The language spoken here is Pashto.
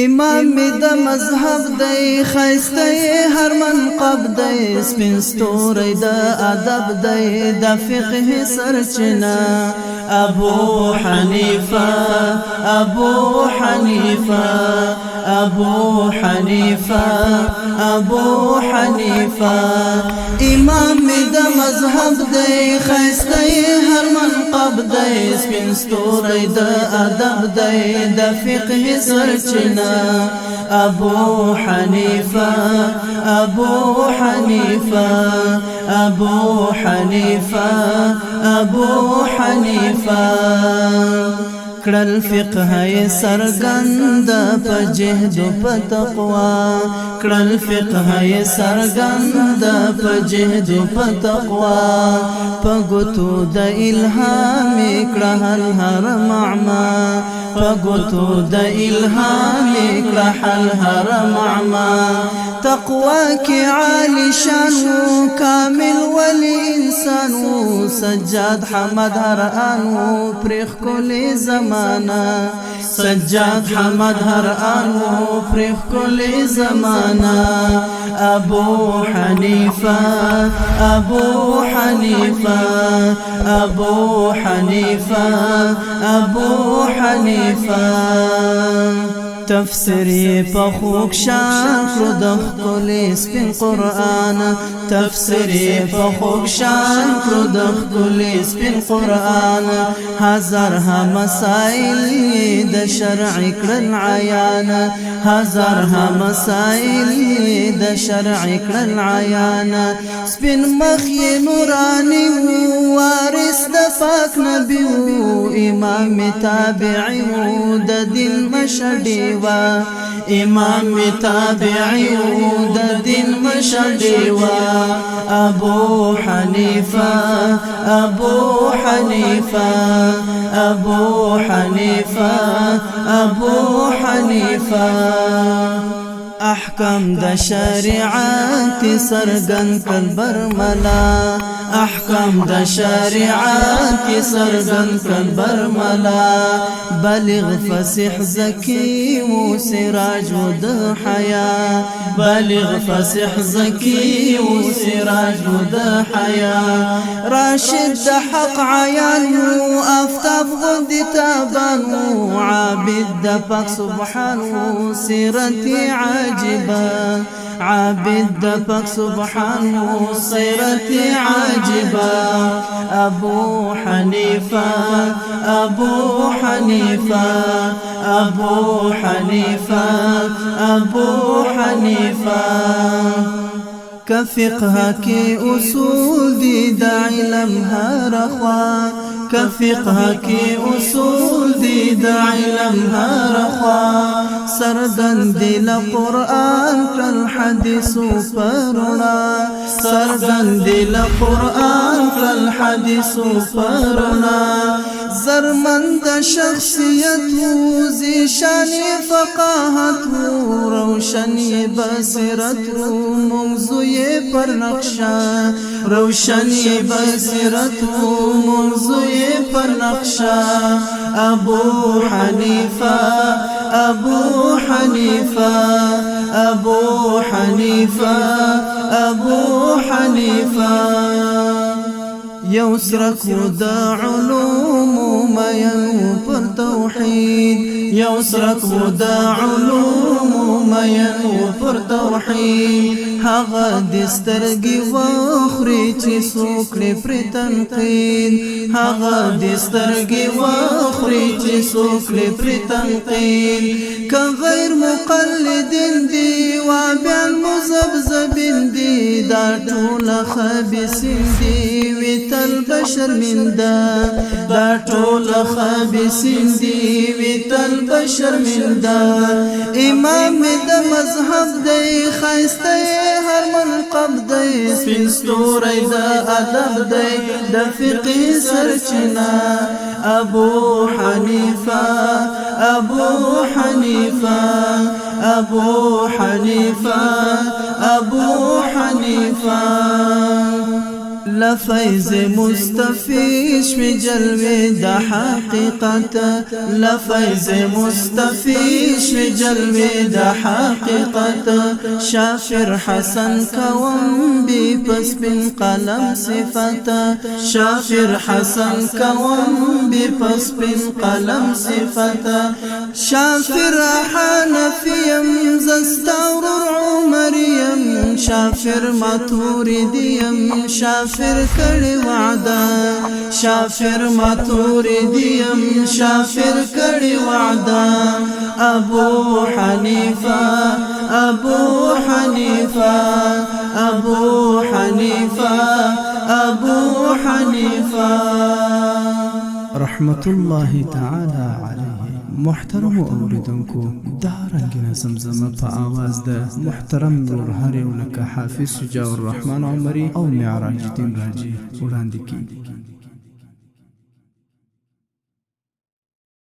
امام د مذهب دی خیسته هر منقب دی سپین ستوری د ادب دی د فقه سرچینه ابو حنیفه ابو حنیفه ابو حنیفه ابو حنیفه امام د مذهب دی خیسته هر منقب دی سپین ستوری د ادب دی د فقه سرچینه ابو حنیفه ابو حنیفه ابو حنیفه ابو حنیفه کړل فقه سرګند په جهد په تقوا کړل فقه سرګند په جهد په تقوا په ګوتو د الهام کړه هر معما په ګوتو د الهام کړه هر معما تقوا کې عالی شان کامل ولی انسان سجاد حمد هر انو پرخ کل زمانہ سجاد حمد هر انو پرخ کل زمانہ ابو حنیفه ابو حنیفه ابو حنیفه ابو حنیفه تفسیری په خوږ شان کړو د ښکلي سپین قرآن تفسیری په خوږ شان کړو د ښکلي سپین قرآن هزارها مسائل د شرع کړل عیان هزارها مسائل د شرع کړل عیان سپین مخ یې نورانی وارث د پاک نبی امام تابعی د دین مشډی امام تابعی د دین مشډی ابو حنیفه ابو حنیفه ابو حنیفه ابو حنیفه احکام د شریعت سرګن کل برملا احکام د شریعت سرګن کل برملا بلغ فصیح زکی و سراج د حیا بلغ فصیح زکی و سراج د حیا راشد د حق عیان افتاب غد تابان عابد د پاک سبحان سیرت عاجبا عابد د پاک سبحان سیرت عاجبا ابو حنیفه ابو حنیفه ابو حنیفه ابو حنیفه كفقه کی اصول دی دا علم هر خوا كفقه کی اصول دی دا علم هر خوا سردن دل قرآن کل حدیث پرنا سردن دل قرآن کل حدیث پرنا زرمند شخصیت زیشان فقاهت روشنی بصیرت موضوع پر نقشہ روشنی بصیرت موضوع پر نقشہ ابو حنیفه ابو حنیفه ابو حنیفه ابو حنیفه یوسرک د علوم مین پر توحید یوسرک د علوم مین پر توحید هغه د سترګې وخوري چې څوک پر تنقید هغه د سترګې وخوري چې څوک پر تنقید که غیر مقلد دی و بیا مذبذب دی دا ټول خبیث دی ویتل بشر مندا دا ټول خبیث دی ویتل بشر مندا امام د مذهب دی خیسته هر منقب دی سپین ستوری د ادب دی د فقه سرچینه ابو حنیفه ابو حنیفه ابو حنیفه ابو حنیفه لفیض مستفیض شوی جلوی دا حقیقت لفیض مستفیض شوی جلوی دا حقیقت شافر حسن کوم بی پس بن قلم صفت شافر حسن کوم بی پس بن قلم صفت شافر حنفیم زستور عمریم شافر ماتوریدیم شافر کڑی وعدا شافر ماتوریدیم شافر کڑی وعدا ابو حنیفہ ابو حنیفہ ابو حنیفہ ابو حنیفہ رحمت الله تعالی علیه. محترم اوریدونکو دا رنگینه زمزمه په آواز د محترم نور هر یو لکه حافظ شجاع الرحمن عمری او معراج الدین راجی وړاندې کیږي.